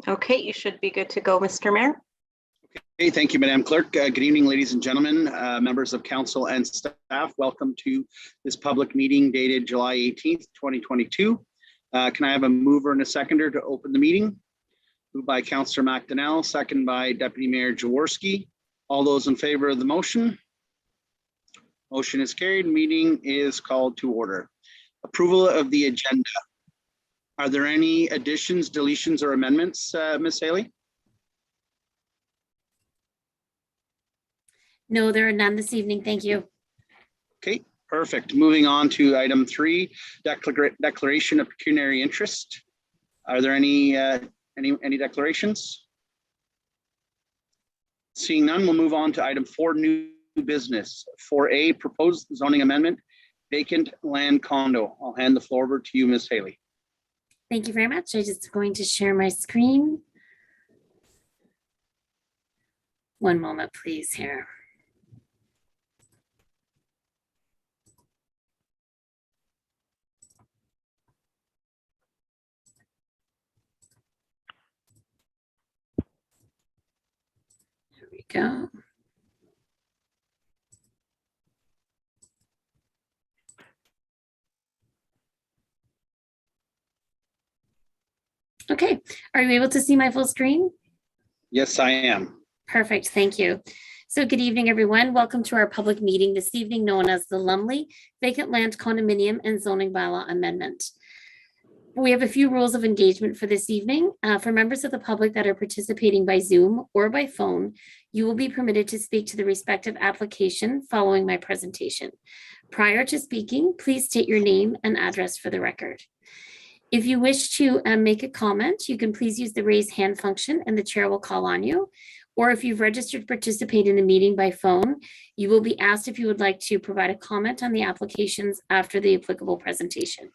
Okay, you should be good to go, Mr. Mayor. Okay, thank you, Madam Clerk. Good evening, ladies and gentlemen, members of council and staff. Welcome to this public meeting dated July 18th, 2022. Can I have a mover and a seconder to open the meeting? Moved by Councillor McDonnell, second by Deputy Mayor Jaworski. All those in favor of the motion? Motion is carried. Meeting is called to order. Approval of the agenda. Are there any additions, deletions, or amendments, Ms. Haley? No, there are none this evening. Thank you. Okay, perfect. Moving on to item 3, declaration of pecuniary interest. Are there any declarations? Seeing none, we'll move on to item 4, new business. 4A, proposed zoning amendment, vacant land condo. I'll hand the floor over to you, Ms. Haley. Thank you very much. I'm just going to share my screen. One moment, please, here. There we go. Okay, are you able to see my full screen? Yes, I am. Perfect, thank you. So good evening, everyone. Welcome to our public meeting this evening known as the Lumley Vacant Land Condominium and Zoning Bylaw Amendment. We have a few rules of engagement for this evening. For members of the public that are participating by Zoom or by phone, you will be permitted to speak to the respective application following my presentation. Prior to speaking, please state your name and address for the record. If you wish to make a comment, you can please use the raise hand function and the chair will call on you. Or if you've registered to participate in the meeting by phone, you will be asked if you would like to provide a comment on the applications after the applicable presentation.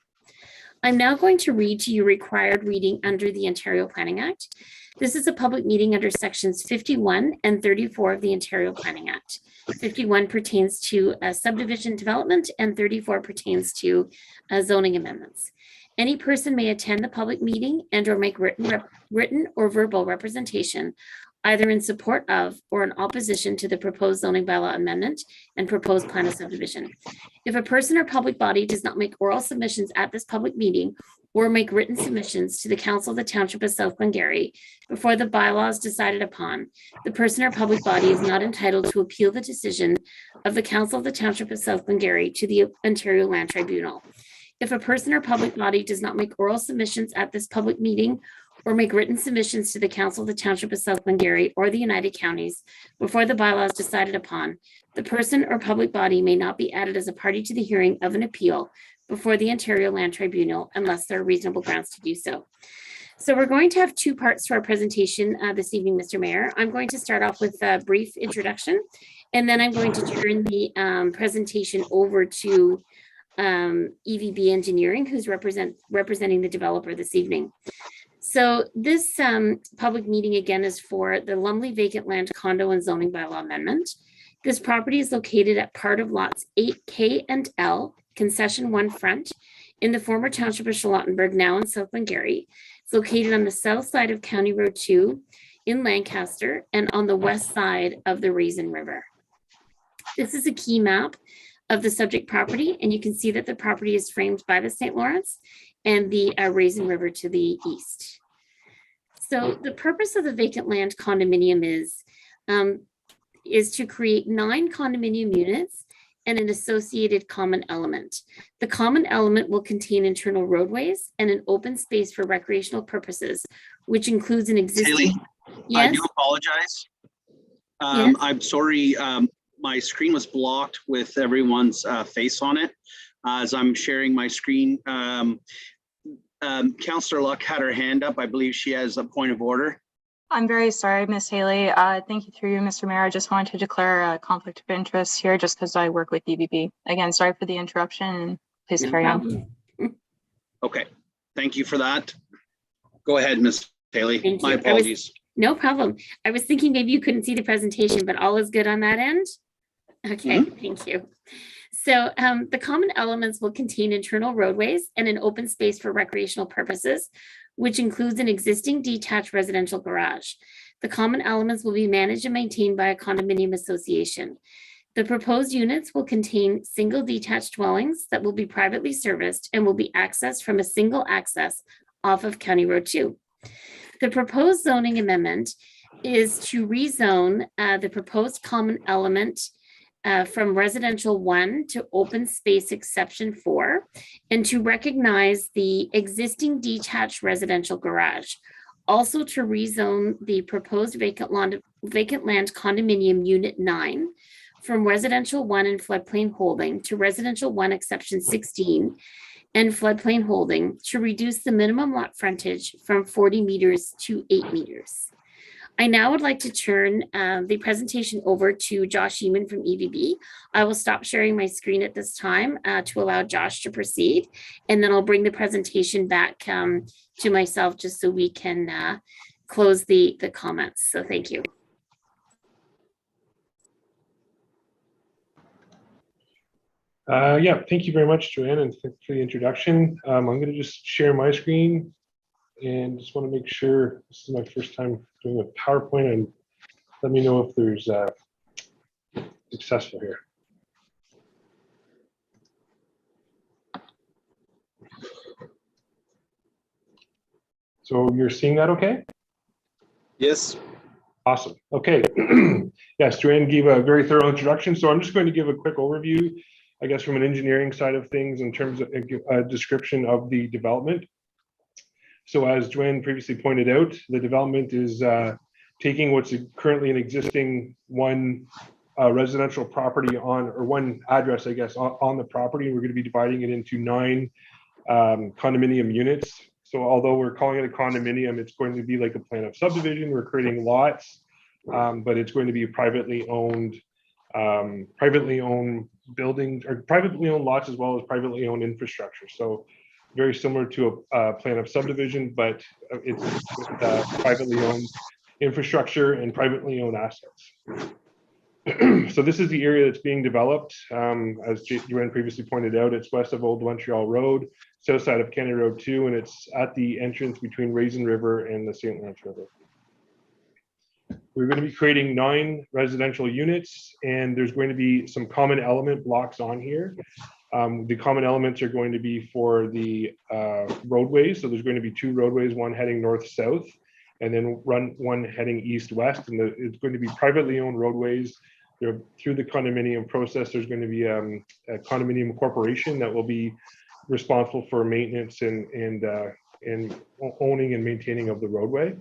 I'm now going to read to you required reading under the Ontario Planning Act. This is a public meeting under sections 51 and 34 of the Ontario Planning Act. 51 pertains to subdivision development and 34 pertains to zoning amendments. Any person may attend the public meeting and or make written or verbal representation either in support of or in opposition to the proposed zoning bylaw amendment and proposed plan of subdivision. If a person or public body does not make oral submissions at this public meeting or make written submissions to the Council of the Township of South Glengarry before the bylaw is decided upon, the person or public body is not entitled to appeal the decision of the Council of the Township of South Glengarry to the Ontario Land Tribunal. If a person or public body does not make oral submissions at this public meeting or make written submissions to the Council of the Township of South Glengarry or the United Counties before the bylaw is decided upon, the person or public body may not be added as a party to the hearing of an appeal before the Ontario Land Tribunal unless there are reasonable grounds to do so. So we're going to have 2 parts to our presentation this evening, Mr. Mayor. I'm going to start off with a brief introduction, and then I'm going to turn the presentation over to EVB Engineering, who's representing the developer this evening. So this public meeting again is for the Lumley Vacant Land Condo and Zoning Bylaw Amendment. This property is located at part of lots 8K and L, concession 1 front, in the former township of Charlottenburg, now in South Glengarry. It's located on the south side of County Road 2 in Lancaster and on the west side of the Raisin River. This is a key map of the subject property, and you can see that the property is framed by the St. Lawrence and the Raisin River to the east. So the purpose of the vacant land condominium is to create 9 condominium units and an associated common element. The common element will contain internal roadways and an open space for recreational purposes, which includes an existing. Haley, yes? I do apologize. Yes? I'm sorry. My screen was blocked with everyone's face on it. As I'm sharing my screen, Councillor Luck had her hand up. I believe she has a point of order. I'm very sorry, Ms. Haley. Thank you through you, Mr. Mayor. I just wanted to declare a conflict of interest here just because I work with EVB. Again, sorry for the interruption, and please No carry problem. on. Okay, thank you for that. Go ahead, Ms. Haley. Thank My you. apologies. No problem. I was thinking maybe you couldn't see the presentation, but all is good on that end? Okay, Thank you. So the common elements will contain internal roadways and an open space for recreational purposes, which includes an existing detached residential garage. The common elements will be managed and maintained by a condominium association. The proposed units will contain single detached dwellings that will be privately serviced and will be accessed from a single access off of County Road 2. The proposed zoning amendment is to rezone the proposed common element from residential 1 to open space exception 4, and to recognize the existing detached residential garage. Also to rezone the proposed vacant land condominium unit 9 from residential 1 and floodplain holding to residential 1 exception 16 and floodplain holding, to reduce the minimum lot frontage from 40 meters to 8 meters. I now would like to turn the presentation over to Josh Eman from EVB. I will stop sharing my screen at this time to allow Josh to proceed, and then I'll bring the presentation back to myself just so we can close the comments. So thank you. Yeah, thank you very much, Joanne, and thanks for the introduction. I'm going to just share my screen and just want to make sure this is my first time doing a PowerPoint, and let me know if there's successful here. So you're seeing that okay? Yes. Awesome. Okay. Yes, Joanne gave a very thorough introduction, so I'm just going to give a quick overview, I guess, from an engineering side of things in terms of a description of the development. So as Joanne previously pointed out, the development is taking what's currently an existing one residential property on, or one address, I guess, on the property. We're going to be dividing it into 9 condominium units. So although we're calling it a condominium, it's going to be like a plan of subdivision. We're creating lots, but it's going to be privately owned buildings, or privately owned lots, as well as privately owned infrastructure. So very similar to a plan of subdivision, but it's with privately owned infrastructure and privately owned assets. So this is the area that's being developed. As Joanne previously pointed out, it's west of Old Montreal Road, south side of County Road 2, and it's at the entrance between Raisin River and the St. Lawrence River. We're going to be creating 9 residential units, and there's going to be some common element blocks on here. The common elements are going to be for the roadways. So there's going to be 2 roadways, one heading north-south, and then one heading east-west. And it's going to be privately owned roadways. Through the condominium process, there's going to be a condominium corporation that will be responsible for maintenance and owning and maintaining of the roadway.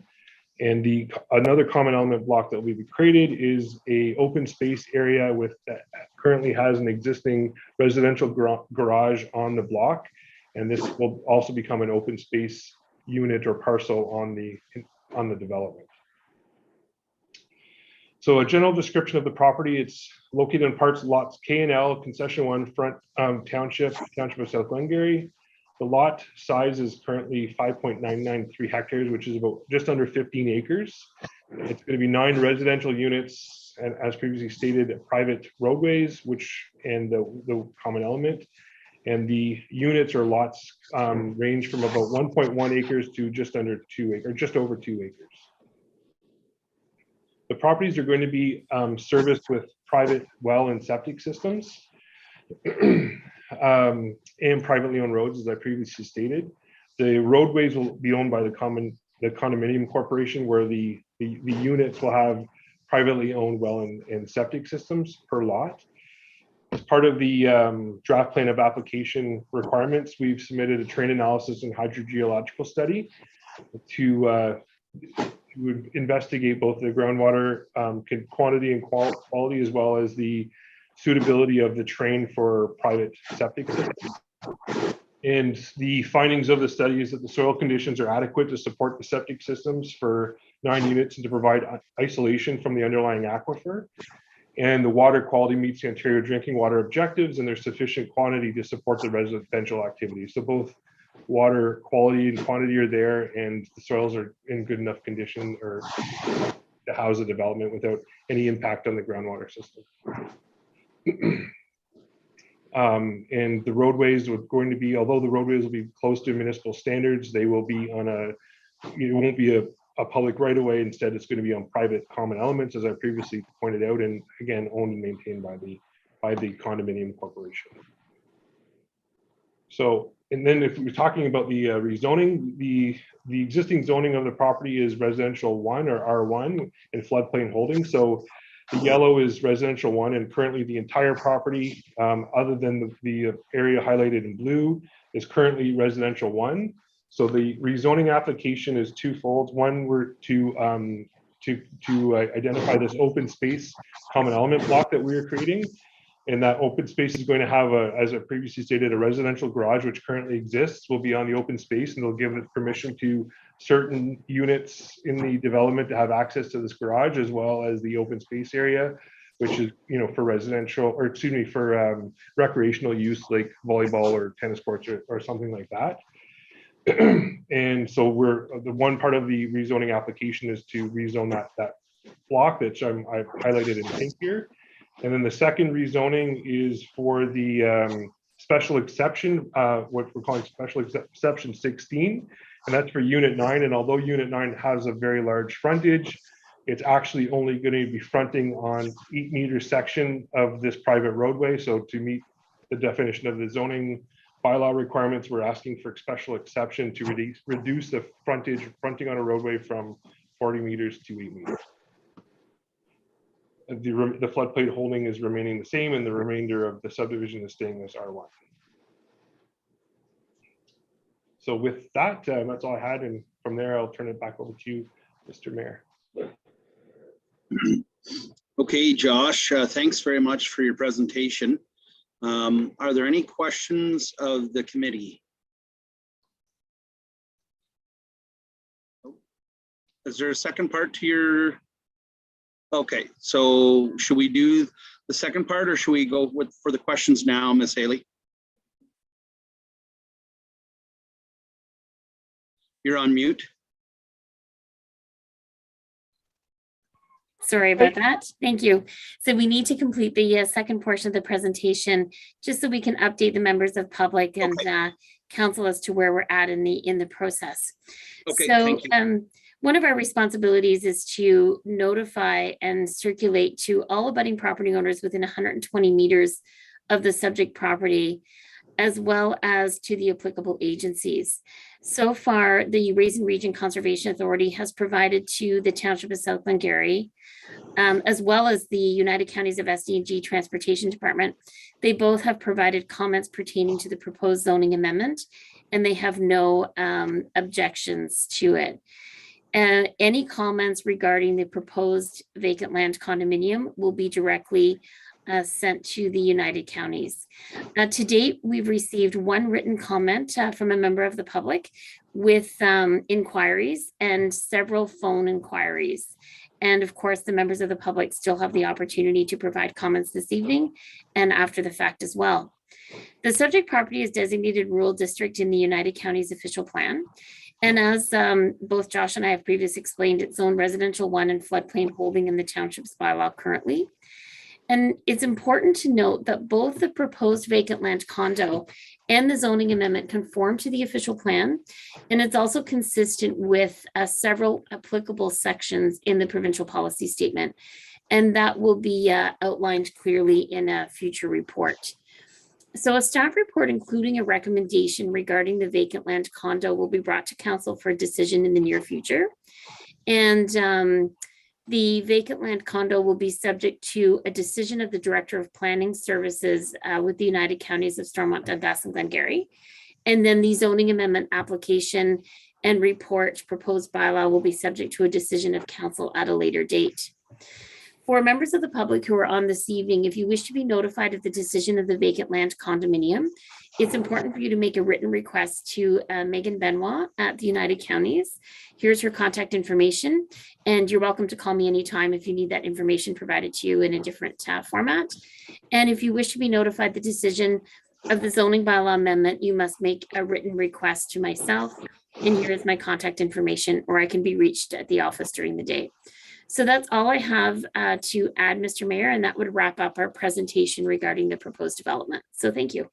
And another common element block that will be created is a open space area that currently has an existing residential garage on the block. And this will also become an open space unit or parcel on the development. So a general description of the property: it's located in parts of lots K and L, concession 1, front township of South Glengarry. The lot size is currently 5.993 hectares, which is about just under 15 acres. It's going to be 9 residential units, and as previously stated, private roadways, and the common element. And the units or lots range from about 1.1 acres to just under 2 acres, or just over 2 acres. The properties are going to be serviced with private well and septic systems. And privately owned roads, as I previously stated. The roadways will be owned by the condominium corporation, where the units will have privately owned well and septic systems per lot. As part of the draft plan of application requirements, we've submitted a terrain analysis and hydrogeological study to investigate both the groundwater quantity and quality, as well as the suitability of the terrain for private septic systems. And the findings of the study is that the soil conditions are adequate to support the septic systems for 9 units and to provide isolation from the underlying aquifer. And the water quality meets the Ontario drinking water objectives, and there's sufficient quantity to support the residential activities. So both water quality and quantity are there, and the soils are in good enough condition or to house the development without any impact on the groundwater system. And the roadways are going to be, although the roadways will be close to municipal standards, they will be on it won't be a public right of way. Instead, it's going to be on private common elements, as I previously pointed out, and again, owned and maintained by the condominium corporation. So, and then if we're talking about the rezoning, the existing zoning of the property is residential 1 or R1 and floodplain holding. So the yellow is residential 1, and currently the entire property, other than the area highlighted in blue, is currently residential 1. So the rezoning application is twofold. One, we're to identify this open space common element block that we are creating. And that open space is going to have, as I previously stated, a residential garage, which currently exists, will be on the open space, and they'll give it permission to certain units in the development to have access to this garage, as well as the open space area, which is, for residential, or excuse me, for recreational use, like volleyball or tennis courts or something like that. And so the one part of the rezoning application is to rezone that block that I've highlighted in pink here. And then the second rezoning is for the special exception, what we're calling special exception 16, and that's for unit 9. And although unit 9 has a very large frontage, it's actually only going to be fronting on 8-meter section of this private roadway. So to meet the definition of the zoning bylaw requirements, we're asking for special exception to reduce the fronting on a roadway from 40 meters to 8 meters. The floodplain holding is remaining the same, and the remainder of the subdivision is staying as R1. So with that, that's all I had, and from there I'll turn it back over to you, Mr. Mayor. Okay, Josh, thanks very much for your presentation. Are there any questions of the committee? Is there a second part to your? Okay, so should we do the second part, or should we go for the questions now, Ms. Haley? You're on mute. Sorry about that. Thank you. So we need to complete the second portion of the presentation, just so we can update the members of public and council as to where we're at in the process. Okay, so thank you. One of our responsibilities is to notify and circulate to all abutting property owners within 120 meters of the subject property, as well as to the applicable agencies. So far, the Raisin Region Conservation Authority has provided to the Township of South Glengarry, as well as the United Counties of SD&G Transportation Department. They both have provided comments pertaining to the proposed zoning amendment, and they have no objections to it. Any comments regarding the proposed vacant land condominium will be directly sent to the United Counties. To date, we've received one written comment from a member of the public with inquiries and several phone inquiries. And of course, the members of the public still have the opportunity to provide comments this evening and after the fact as well. The subject property is designated rural district in the United Counties official plan. And as both Josh and I have previously explained, it's zoned residential 1 and floodplain holding in the township's bylaw currently. And it's important to note that both the proposed vacant land condo and the zoning amendment conform to the official plan. And it's also consistent with several applicable sections in the provincial policy statement. And that will be outlined clearly in a future report. So a staff report, including a recommendation regarding the vacant land condo, will be brought to council for a decision in the near future. And the vacant land condo will be subject to a decision of the Director of Planning Services with the United Counties of Stormont, Dundas, and Glengarry. And then the zoning amendment application and report proposed bylaw will be subject to a decision of council at a later date. For members of the public who are on this evening, if you wish to be notified of the decision of the vacant land condominium, it's important for you to make a written request to Megan Benoit at the United Counties. Here's her contact information, and you're welcome to call me anytime if you need that information provided to you in a different format. And if you wish to be notified the decision of the zoning bylaw amendment, you must make a written request to myself, and here is my contact information, or I can be reached at the office during the day. So that's all I have to add, Mr. Mayor, and that would wrap up our presentation regarding the proposed development. So thank you.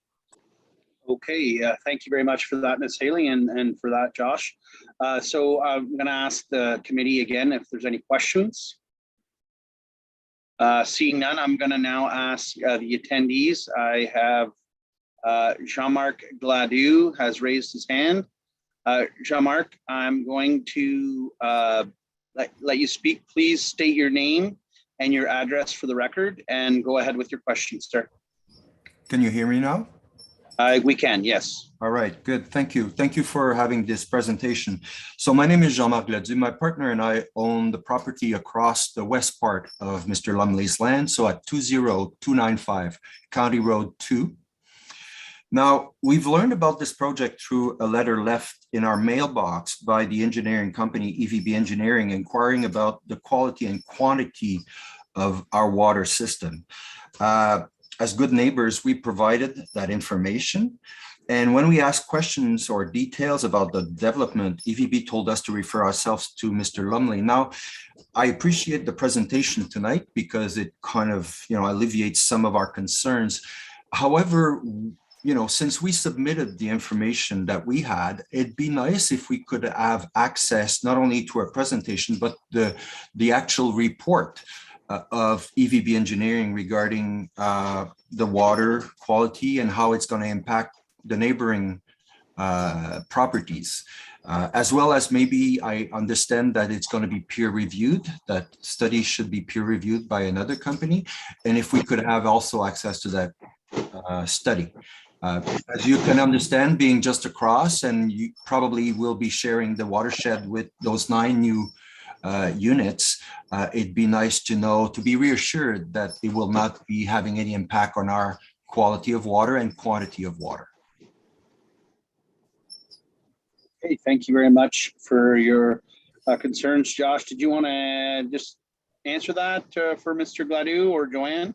Okay, thank you very much for that, Ms. Haley, and for that, Josh. So I'm going to ask the committee again if there's any questions. Seeing none, I'm going to now ask the attendees. I have Jean-Marc Gladue has raised his hand. Jean-Marc, I'm going to let you speak. Please state your name and your address for the record and go ahead with your question, sir. Can you hear me now? We can, yes. All right, good. Thank you. Thank you for having this presentation. So my name is Jean-Marc Gladue. My partner and I own the property across the west part of Mr. Lumley's land, so at 20295 County Road 2. Now, we've learned about this project through a letter left in our mailbox by the engineering company, EVB Engineering, inquiring about the quality and quantity of our water system. As good neighbors, we provided that information. And when we asked questions or details about the development, EVB told us to refer ourselves to Mr. Lumley. Now, I appreciate the presentation tonight because it kind of, alleviates some of our concerns. However, since we submitted the information that we had, it'd be nice if we could have access not only to our presentation, but the actual report of EVB Engineering regarding the water quality and how it's going to impact the neighboring properties, as well as maybe I understand that it's going to be peer reviewed, that studies should be peer reviewed by another company. And if we could have also access to that study. As you can understand, being just across, and you probably will be sharing the watershed with those 9 new units, it'd be nice to know, to be reassured that it will not be having any impact on our quality of water and quantity of water. Okay, thank you very much for your concerns. Josh, did you want to just answer that for Mr. Gladue or Joanne?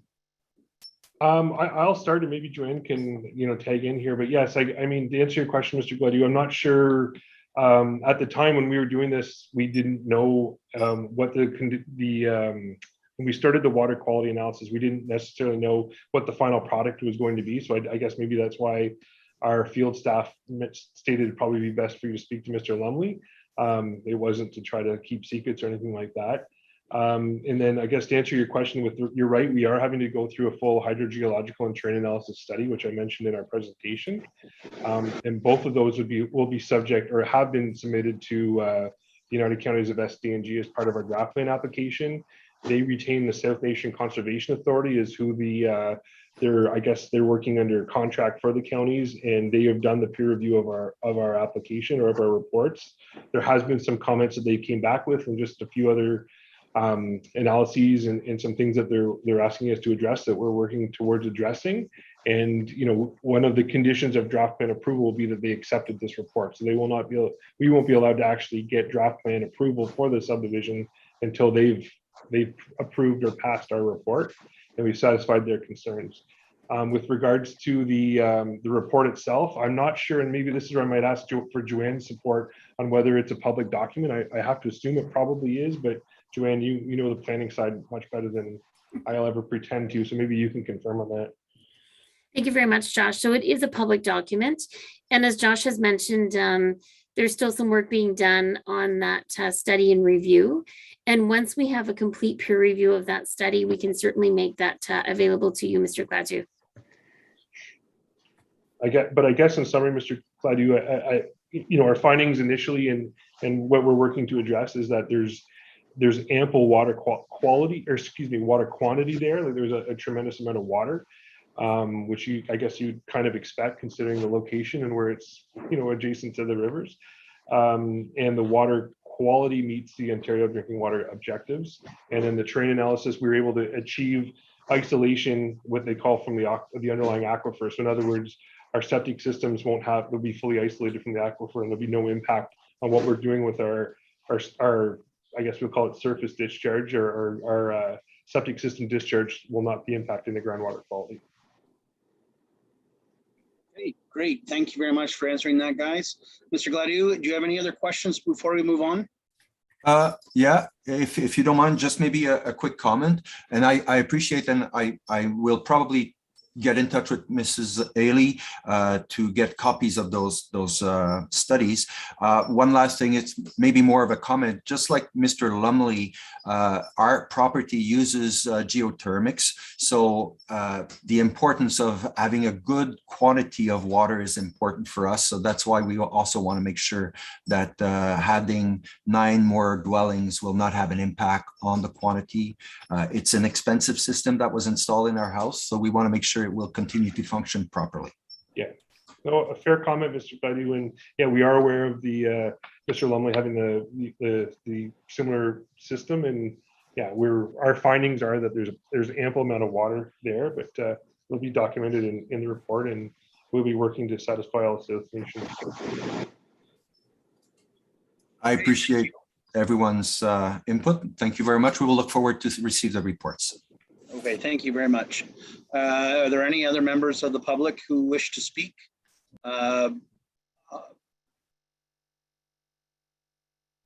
I'll start and maybe Joanne can, tag in here. But yes, I mean, to answer your question, Mr. Gladue, I'm not sure. At the time when we were doing this, we didn't know what when we started the water quality analysis, we didn't necessarily know what the final product was going to be. So I guess maybe that's why our field staff stated it'd probably be best for you to speak to Mr. Lumley. It wasn't to try to keep secrets or anything like that. And then I guess to answer your question, you're right, we are having to go through a full hydrogeological and terrain analysis study, which I mentioned in our presentation. And both of those will be subject or have been submitted to the United Counties of SD&G as part of our draft plan application. They retain the South Nation Conservation Authority as who they're working under contract for the counties, and they have done the peer review of our application or of our reports. There has been some comments that they came back with and just a few other analyses and some things that they're asking us to address that we're working towards addressing. And one of the conditions of draft plan approval will be that they accepted this report. So we won't be allowed to actually get draft plan approval for the subdivision until they've approved or passed our report and we've satisfied their concerns. With regards to the report itself, I'm not sure, and maybe this is where I might ask for Joanne's support on whether it's a public document. I have to assume it probably is, but Joanne, you know the planning side much better than I'll ever pretend to, so maybe you can confirm on that. Thank you very much, Josh. So it is a public document. And as Josh has mentioned, there's still some work being done on that study and review. And once we have a complete peer review of that study, we can certainly make that available to you, Mr. Gladue. But I guess in summary, Mr. Gladue, our findings initially and what we're working to address is that there's ample water quantity there. Like there's a tremendous amount of water, which I guess you'd kind of expect considering the location and where it's adjacent to the rivers, and the water quality meets the Ontario drinking water objectives. And in the terrain analysis, we were able to achieve isolation, what they call from the underlying aquifer. So in other words, our septic systems they'll be fully isolated from the aquifer, and there'll be no impact on what we're doing with our I guess we'll call it surface discharge, or our septic system discharge will not be impacting the groundwater quality. Okay, great. Thank you very much for answering that, guys. Mr. Gladue, do you have any other questions before we move on? Yeah, if you don't mind, just maybe a quick comment. And I appreciate, and I will probably get in touch with Mrs. Ailey to get copies of those studies. One last thing, it's maybe more of a comment, just like Mr. Lumley, our property uses geothermics. So the importance of having a good quantity of water is important for us. So that's why we also want to make sure that having 9 more dwellings will not have an impact on the quantity. It's an expensive system that was installed in our house, so we want to make sure it will continue to function properly. Yeah, no, a fair comment, Mr. Badu, and yeah, we are aware of the Mr. Lumley having the similar system, and yeah, our findings are that there's ample amount of water there, but it'll be documented in the report, and we'll be working to satisfy all associations. I appreciate everyone's input. Thank you very much. We will look forward to receive the reports. Okay, thank you very much. Are there any other members of the public who wish to speak? In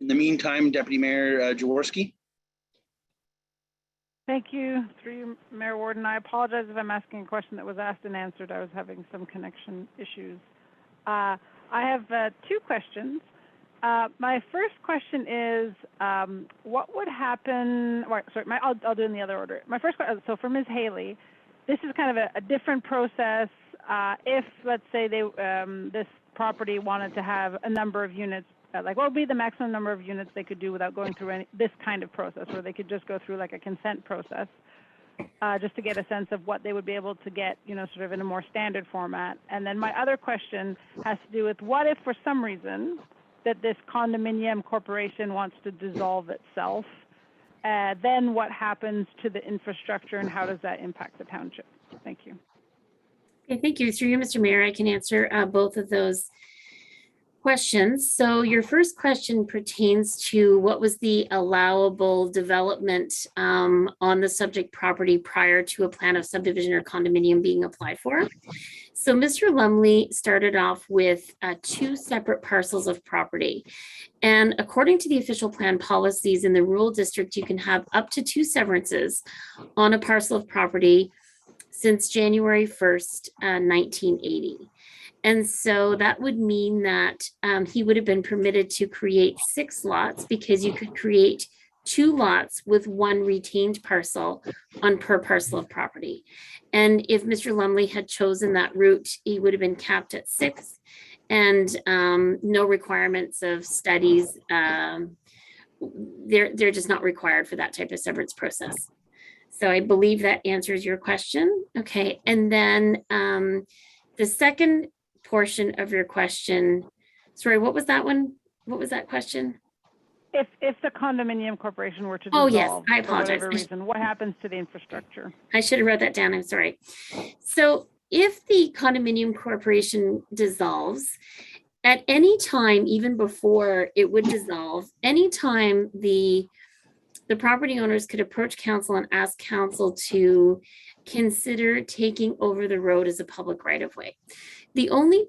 the meantime, Deputy Mayor Jaworski. Thank you, through you, Mayor Warden. I apologize if I'm asking a question that was asked and answered. I was having some connection issues. I have 2 questions. My first question is, what would happen? I'll do in the other order. My first question. So for Ms. Haley, this is kind of a different process. If, let's say, this property wanted to have a number of units, like what would be the maximum number of units they could do without going through this kind of process, where they could just go through like a consent process, just to get a sense of what they would be able to get, sort of in a more standard format. And then my other question has to do with, what if for some reason that this condominium corporation wants to dissolve itself, then what happens to the infrastructure and how does that impact the township? Thank you. Okay, thank you. Through you, Mr. Mayor, I can answer both of those questions. So your first question pertains to what was the allowable development on the subject property prior to a plan of subdivision or condominium being applied for. So Mr. Lumley started off with 2 separate parcels of property. And according to the official plan policies in the rural district, you can have up to 2 severances on a parcel of property since January 1st, 1980. And so that would mean that he would have been permitted to create 6 lots, because you could create 2 lots with 1 retained parcel on per parcel of property. And if Mr. Lumley had chosen that route, he would have been capped at 6, and no requirements of studies. They're just not required for that type of severance process. So I believe that answers your question. Okay, and then the second portion of your question, sorry, what was that one? What was that question? If the condominium corporation were to dissolve, oh yes, I apologize. For whatever reason, what happens to the infrastructure? I should have wrote that down. I'm sorry. So if the condominium corporation dissolves, at any time, even before it would dissolve, anytime the property owners could approach council and ask council to consider taking over the road as a public right of way. The only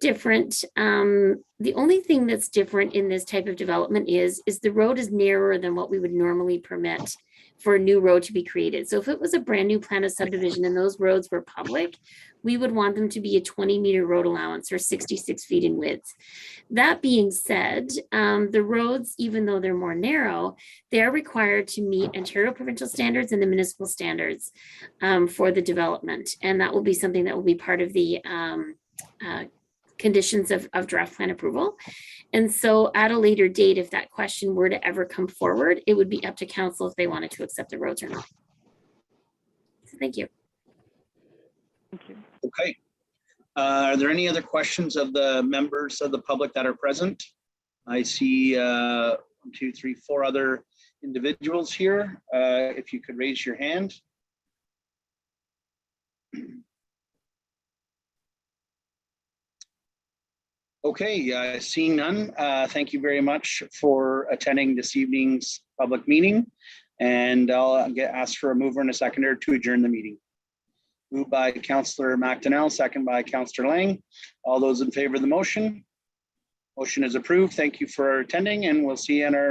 thing that's different in this type of development is the road is narrower than what we would normally permit for a new road to be created. So if it was a brand new plan of subdivision and those roads were public, we would want them to be a 20-meter road allowance or 66 feet in width. That being said, the roads, even though they're more narrow, they're required to meet Ontario provincial standards and the municipal standards for the development. And that will be something that will be part of the conditions of draft plan approval. And so at a later date, if that question were to ever come forward, it would be up to council if they wanted to accept the roads or not. So thank you. Thank you. Okay. Are there any other questions of the members of the public that are present? I see 1, 2, 3, 4 other individuals here. If you could raise your hand. Okay, seeing none, thank you very much for attending this evening's public meeting. And I'll ask for a mover and a seconder to adjourn the meeting. Moved by Councillor McDonnell, second by Councillor Lang. All those in favor of the motion? Motion is approved. Thank you for attending, and we'll see you in our